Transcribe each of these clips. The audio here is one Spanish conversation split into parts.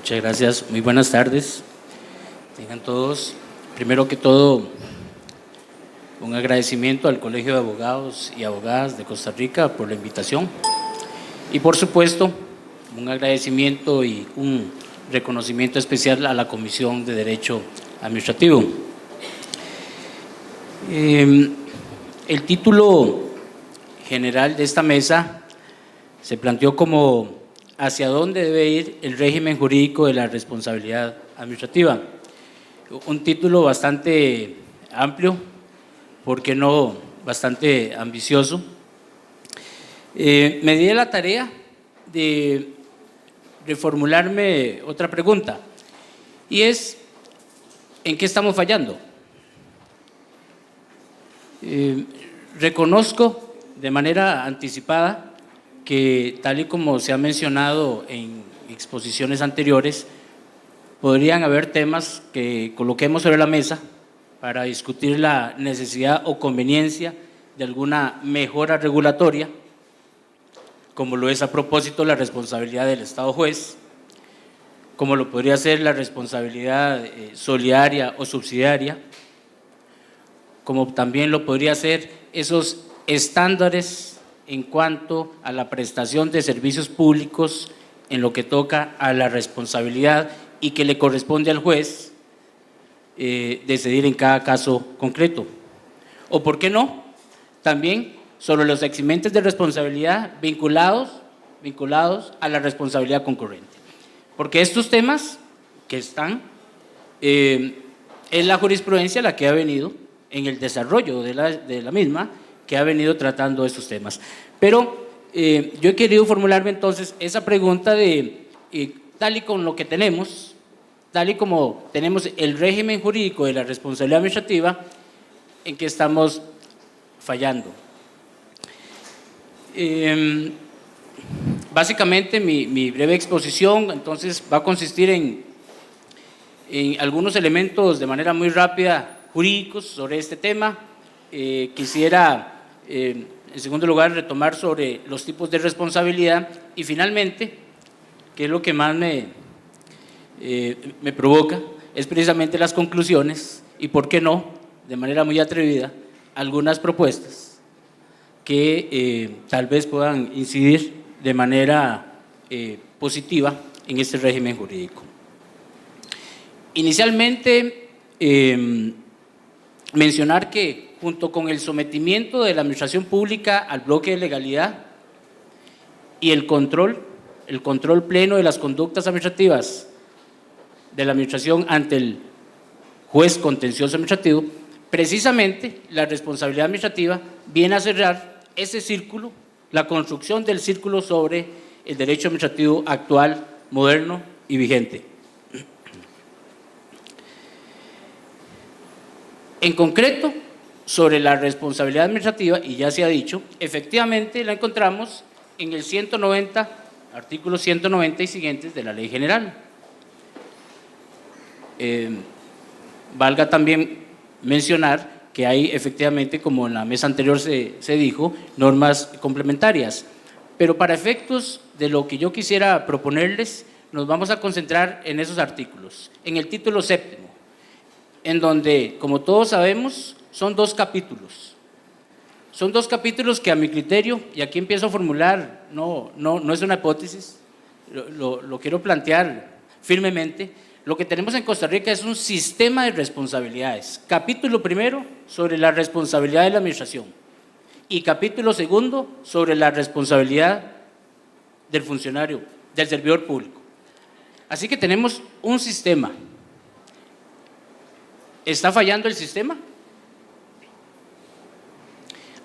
Muchas gracias. Muy buenas tardes. Tengan todos, primero que todo, un agradecimiento al Colegio de Abogados y Abogadas de Costa Rica por la invitación y, por supuesto, un agradecimiento y un reconocimiento especial a la Comisión de Derecho Administrativo. El título general de esta mesa se planteó como ¿hacia dónde debe ir el régimen jurídico de la responsabilidad administrativa? Un título bastante amplio, ¿por qué no bastante ambicioso? Me di la tarea de reformularme otra pregunta, y es ¿en qué estamos fallando? Reconozco de manera anticipada que, tal y como se ha mencionado en exposiciones anteriores, podrían haber temas que coloquemos sobre la mesa para discutir la necesidad o conveniencia de alguna mejora regulatoria, como lo es a propósito la responsabilidad del Estado juez, como lo podría ser la responsabilidad solidaria o subsidiaria, como también lo podría ser esos estándares en cuanto a la prestación de servicios públicos en lo que toca a la responsabilidad y que le corresponde al juez decidir en cada caso concreto. O, ¿por qué no?, también sobre los eximentes de responsabilidad vinculados a la responsabilidad concurrente. Porque estos temas que están, es la jurisprudencia la que ha venido en el desarrollo de la misma, que ha venido tratando estos temas. Pero yo he querido formularme entonces esa pregunta de, tal y con lo que tenemos, tal y como tenemos el régimen jurídico de la responsabilidad administrativa, ¿en qué estamos fallando? Básicamente mi breve exposición entonces va a consistir en algunos elementos de manera muy rápida jurídicos sobre este tema. Quisiera en segundo lugar retomar sobre los tipos de responsabilidad y, finalmente, que es lo que más me provoca, es precisamente las conclusiones y, por qué no, de manera muy atrevida, algunas propuestas que tal vez puedan incidir de manera positiva en este régimen jurídico. Inicialmente, mencionar que, junto con el sometimiento de la administración pública al bloque de legalidad y el control pleno de las conductas administrativas de la administración ante el juez contencioso administrativo, precisamente la responsabilidad administrativa viene a cerrar ese círculo, la construcción del círculo sobre el derecho administrativo actual, moderno y vigente. En concreto, sobre la responsabilidad administrativa, y ya se ha dicho, efectivamente la encontramos en el 190, artículo 190 y siguientes de la Ley General. Valga también mencionar que hay efectivamente, como en la mesa anterior se dijo, normas complementarias, pero para efectos de lo que yo quisiera proponerles, nos vamos a concentrar en esos artículos, en el título séptimo, en donde, como todos sabemos, son dos capítulos. Son dos capítulos que, a mi criterio, y aquí empiezo a formular, no es una hipótesis, lo quiero plantear firmemente, lo que tenemos en Costa Rica es un sistema de responsabilidades. Capítulo primero sobre la responsabilidad de la administración y capítulo segundo sobre la responsabilidad del funcionario, del servidor público. Así que tenemos un sistema. ¿Está fallando el sistema?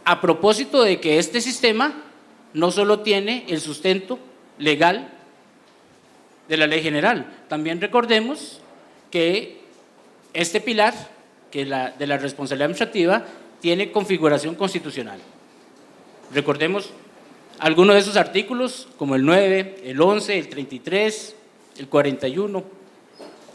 A propósito de que este sistema no solo tiene el sustento legal de la Ley General, también recordemos que este pilar, que de la responsabilidad administrativa, tiene configuración constitucional. Recordemos algunos de esos artículos, como el 9, el 11, el 33, el 41,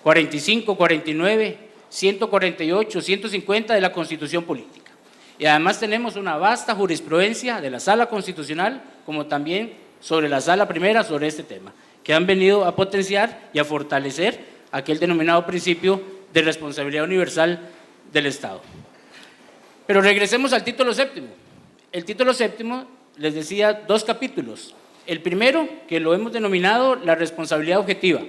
45, 49, 148, 150 de la Constitución Política. Y además tenemos una vasta jurisprudencia de la Sala Constitucional, como también sobre la Sala Primera sobre este tema. que han venido a potenciar y a fortalecer aquel denominado principio de responsabilidad universal del Estado. Pero regresemos al título séptimo. El título séptimo, les decía, 2 capítulos. El primero, que lo hemos denominado la responsabilidad objetiva,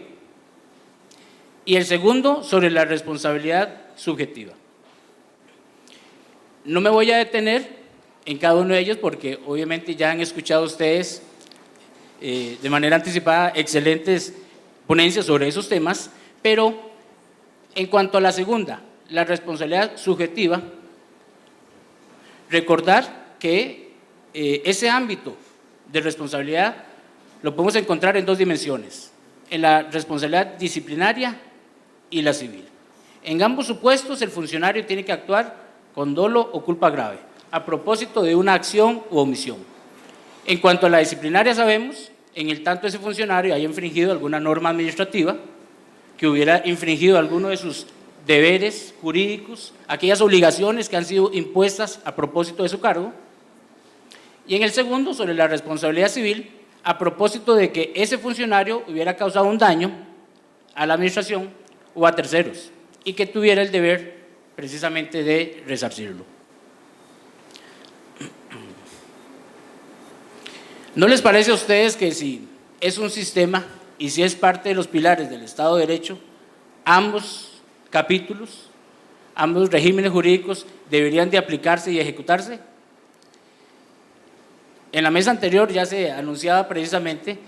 y el segundo, sobre la responsabilidad subjetiva. No me voy a detener en cada uno de ellos porque obviamente ya han escuchado ustedes de manera anticipada excelentes ponencias sobre esos temas, pero en cuanto a la segunda, la responsabilidad subjetiva, recordar que ese ámbito de responsabilidad lo podemos encontrar en 2 dimensiones, en la responsabilidad disciplinaria y la civil. En ambos supuestos el funcionario tiene que actuar con dolo o culpa grave, a propósito de una acción u omisión. En cuanto a la disciplinaria sabemos, en el tanto ese funcionario haya infringido alguna norma administrativa, que hubiera infringido alguno de sus deberes jurídicos, aquellas obligaciones que han sido impuestas a propósito de su cargo. Y en el segundo, sobre la responsabilidad civil, a propósito de que ese funcionario hubiera causado un daño a la administración o a terceros y que tuviera el deber precisamente de resarcirlo. ¿No les parece a ustedes que si es un sistema y si es parte de los pilares del Estado de Derecho, ambos capítulos, ambos regímenes jurídicos deberían de aplicarse y ejecutarse? En la mesa anterior ya se anunciaba precisamente,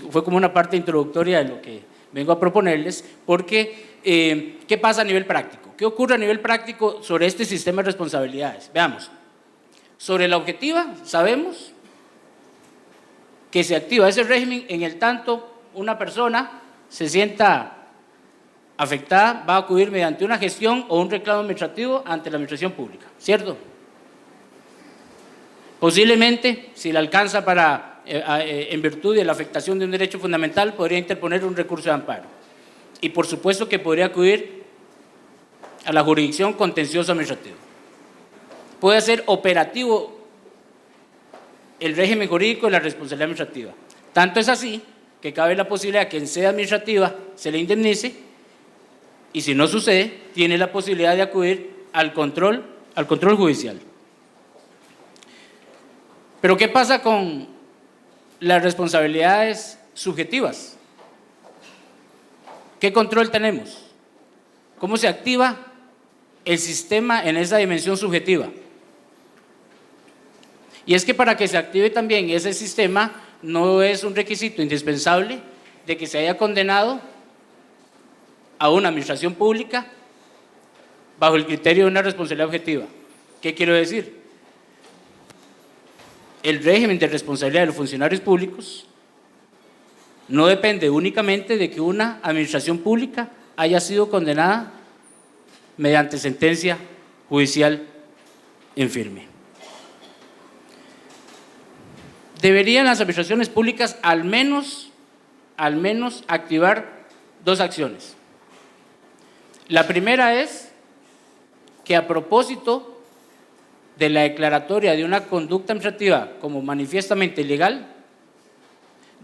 fue como una parte introductoria de lo que vengo a proponerles, porque ¿qué pasa a nivel práctico? ¿Qué ocurre a nivel práctico sobre este sistema de responsabilidades? Veamos, sobre la objetiva sabemos que se activa ese régimen en el tanto una persona se sienta afectada, va a acudir mediante una gestión o un reclamo administrativo ante la administración pública, ¿cierto? Posiblemente, si le alcanza para, en virtud de la afectación de un derecho fundamental, podría interponer un recurso de amparo. Y por supuesto que podría acudir a la jurisdicción contencioso administrativa. Puede ser operativo el régimen jurídico de la responsabilidad administrativa. Tanto es así que cabe la posibilidad que en sede administrativa se le indemnice y si no sucede, tiene la posibilidad de acudir al control judicial. Pero ¿qué pasa con las responsabilidades subjetivas? ¿Qué control tenemos? ¿Cómo se activa el sistema en esa dimensión subjetiva? Y es que para que se active también ese sistema no es un requisito indispensable de que se haya condenado a una administración pública bajo el criterio de una responsabilidad objetiva. ¿Qué quiero decir? El régimen de responsabilidad de los funcionarios públicos no depende únicamente de que una administración pública haya sido condenada mediante sentencia judicial en firme. Deberían las administraciones públicas al menos activar 2 acciones. La primera es que a propósito de la declaratoria de una conducta administrativa como manifiestamente ilegal,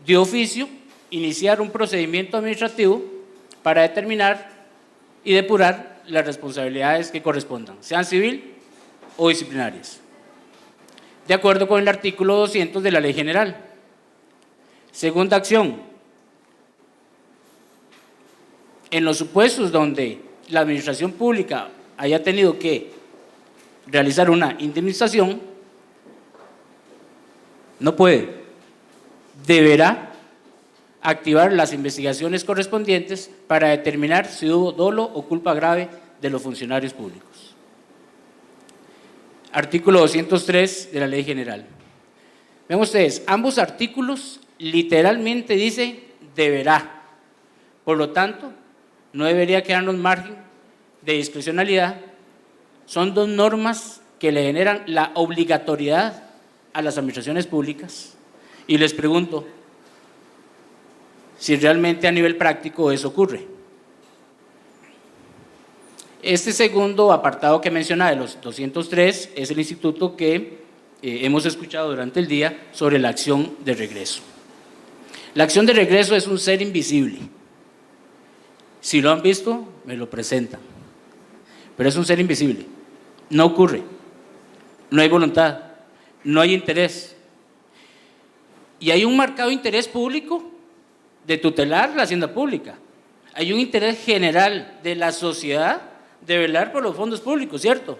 de oficio iniciar un procedimiento administrativo para determinar y depurar las responsabilidades que correspondan, sean civil o disciplinarias, de acuerdo con el artículo 200 de la Ley General. Segunda acción, en los supuestos donde la administración pública haya tenido que realizar una indemnización, no puede, deberá activar las investigaciones correspondientes para determinar si hubo dolo o culpa grave de los funcionarios públicos. Artículo 203 de la Ley General. Ven ustedes, ambos artículos literalmente dicen deberá. Por lo tanto, no debería quedarnos margen de discrecionalidad. Son 2 normas que le generan la obligatoriedad a las administraciones públicas. Y les pregunto si realmente a nivel práctico eso ocurre. Este segundo apartado que menciona de los 203 es el instituto que hemos escuchado durante el día sobre la acción de regreso. La acción de regreso es un ser invisible. Si lo han visto, me lo presentan. Pero es un ser invisible. No ocurre. No hay voluntad. No hay interés. Y hay un marcado interés público de tutelar la hacienda pública. Hay un interés general de la sociedad de velar por los fondos públicos, ¿cierto?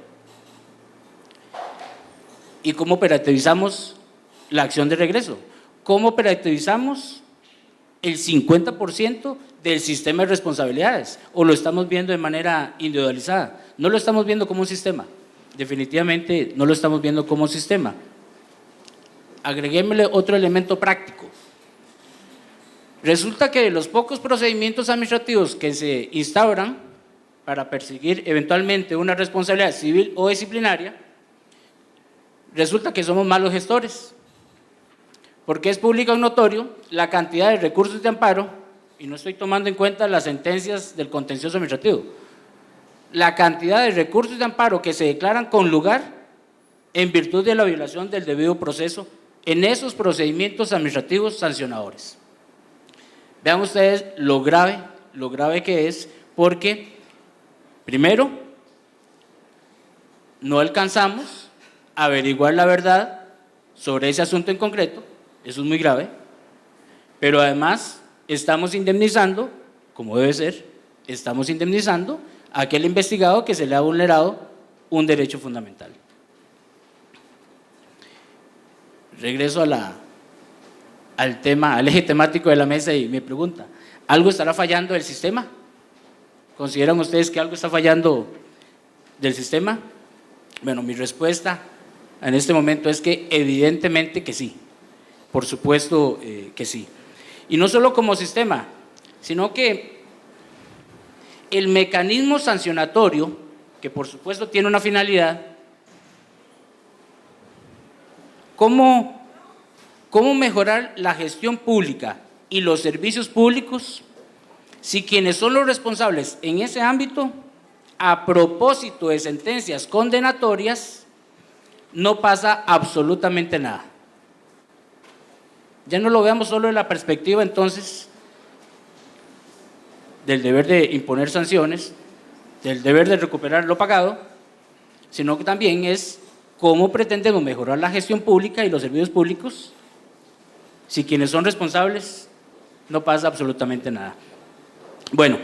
¿Y cómo operativizamos la acción de regreso? ¿Cómo operativizamos el 50% del sistema de responsabilidades? ¿O lo estamos viendo de manera individualizada? No lo estamos viendo como un sistema. Definitivamente no lo estamos viendo como un sistema. Agreguémosle otro elemento práctico. Resulta que de los pocos procedimientos administrativos que se instauran para perseguir eventualmente una responsabilidad civil o disciplinaria, resulta que somos malos gestores, porque es público y notorio la cantidad de recursos de amparo, y no estoy tomando en cuenta las sentencias del contencioso administrativo, la cantidad de recursos de amparo que se declaran con lugar en virtud de la violación del debido proceso en esos procedimientos administrativos sancionadores. Vean ustedes lo grave que es, porque primero, no alcanzamos a averiguar la verdad sobre ese asunto en concreto, eso es muy grave, pero además estamos indemnizando, como debe ser, estamos indemnizando a aquel investigado que se le ha vulnerado un derecho fundamental. Regreso al tema, al eje temático de la mesa y me pregunta, ¿algo estará fallando del sistema? ¿Consideran ustedes que algo está fallando del sistema? Bueno, mi respuesta en este momento es que evidentemente que sí, por supuesto que sí. Y no solo como sistema, sino que el mecanismo sancionatorio, que por supuesto tiene una finalidad, ¿cómo mejorar la gestión pública y los servicios públicos si quienes son los responsables en ese ámbito, a propósito de sentencias condenatorias, no pasa absolutamente nada? Ya no lo veamos solo en la perspectiva entonces del deber de imponer sanciones, del deber de recuperar lo pagado, sino que también es cómo pretendemos mejorar la gestión pública y los servicios públicos si quienes son responsables no pasa absolutamente nada. Bueno,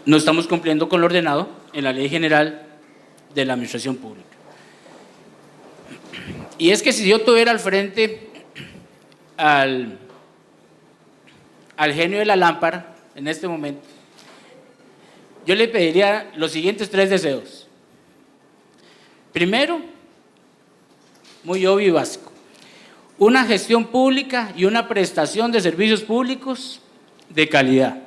no estamos cumpliendo con lo ordenado en la Ley General de la Administración Pública. Y es que si yo tuviera al frente al genio de la lámpara en este momento, yo le pediría los siguientes 3 deseos. Primero, muy obvio y básico, una gestión pública y una prestación de servicios públicos de calidad,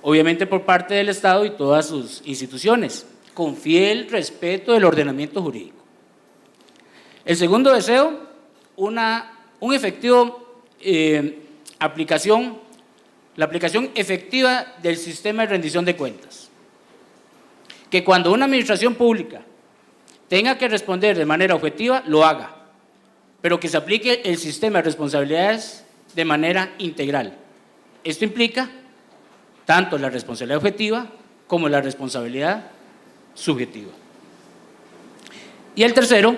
obviamente por parte del Estado y todas sus instituciones, con fiel respeto del ordenamiento jurídico. El segundo deseo, un efectivo la aplicación efectiva del sistema de rendición de cuentas. Que cuando una administración pública tenga que responder de manera objetiva, lo haga, pero que se aplique el sistema de responsabilidades de manera integral. Esto implica tanto la responsabilidad objetiva como la responsabilidad subjetiva. Y el tercero,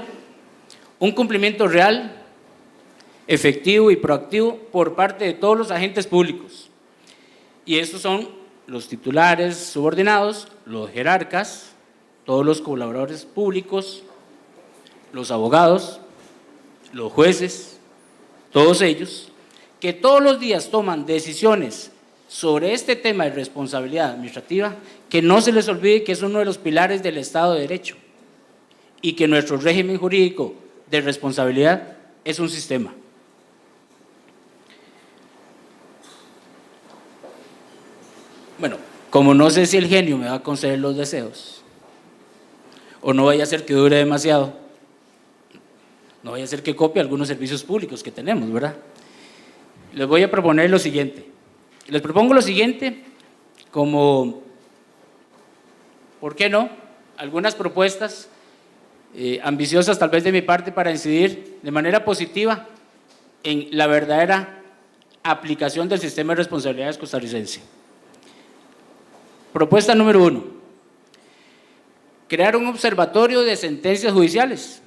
un cumplimiento real, efectivo y proactivo por parte de todos los agentes públicos. Y estos son los titulares subordinados, los jerarcas, todos los colaboradores públicos, los abogados, los jueces, todos ellos, que todos los días toman decisiones sobre este tema de responsabilidad administrativa, que no se les olvide que es uno de los pilares del Estado de Derecho y que nuestro régimen jurídico de responsabilidad es un sistema. Bueno, como no sé si el genio me va a conceder los deseos, o no vaya a ser que dure demasiado, no vaya a ser que copie algunos servicios públicos que tenemos, ¿verdad? Les voy a proponer lo siguiente. Les propongo lo siguiente como, ¿por qué no?, algunas propuestas ambiciosas tal vez de mi parte para incidir de manera positiva en la verdadera aplicación del sistema de responsabilidades costarricense. Propuesta número 1. Crear un observatorio de sentencias judiciales,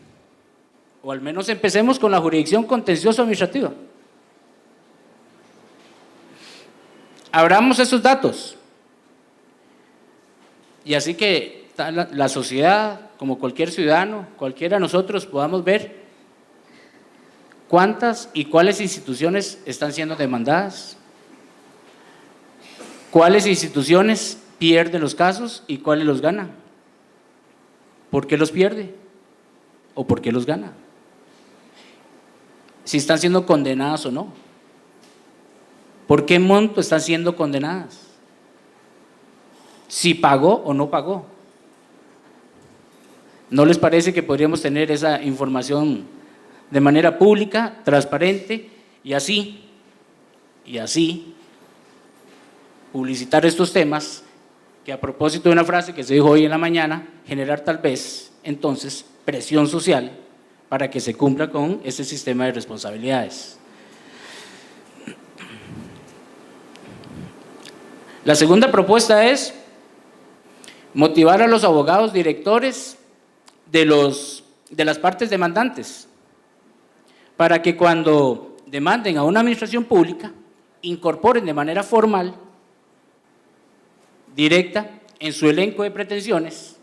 o al menos empecemos con la jurisdicción contencioso administrativa. Abramos esos datos y así que la sociedad, como cualquier ciudadano, cualquiera de nosotros, podamos ver cuántas y cuáles instituciones están siendo demandadas, cuáles instituciones pierden los casos y cuáles los ganan, por qué los pierde o por qué los gana, si están siendo condenadas o no, por qué monto están siendo condenadas, si pagó o no pagó. ¿No les parece que podríamos tener esa información de manera pública, transparente y así publicitar estos temas, que a propósito de una frase que se dijo hoy en la mañana, generar tal vez entonces presión social para que se cumpla con ese sistema de responsabilidades? La segunda propuesta es motivar a los abogados directores de las partes demandantes para que cuando demanden a una administración pública incorporen de manera formal, directa, en su elenco de pretensiones,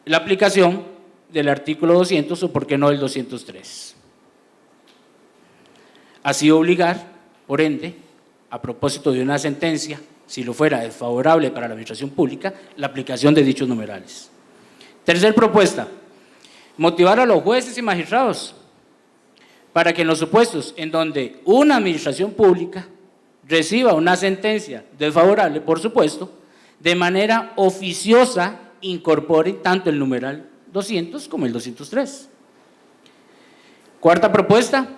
la aplicación del artículo 200 o por qué no el 203. Así obligar, por ende, a propósito de una sentencia, si lo fuera desfavorable para la administración pública, la aplicación de dichos numerales. Tercera propuesta, motivar a los jueces y magistrados para que en los supuestos en donde una administración pública reciba una sentencia desfavorable, por supuesto, de manera oficiosa incorporen tanto el numeral 200 como el 203. Cuarta propuesta,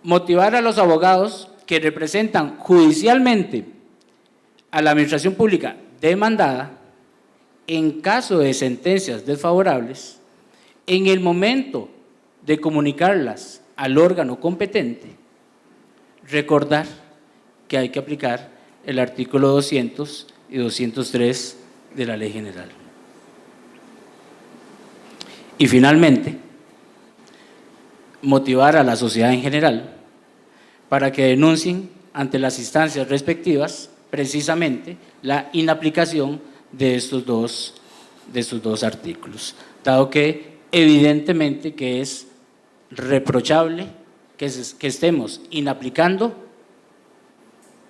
motivar a los abogados que representan judicialmente a la administración pública demandada en caso de sentencias desfavorables, en el momento de comunicarlas al órgano competente, recordar que hay que aplicar el artículo 200 y 203 de la Ley General. Y finalmente, motivar a la sociedad en general para que denuncien ante las instancias respectivas precisamente la inaplicación de estos dos artículos, dado que evidentemente que es reprochable que estemos inaplicando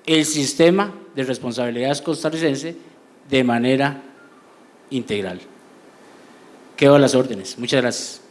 el sistema de responsabilidades costarricense de manera integral. Quedo a las órdenes. Muchas gracias.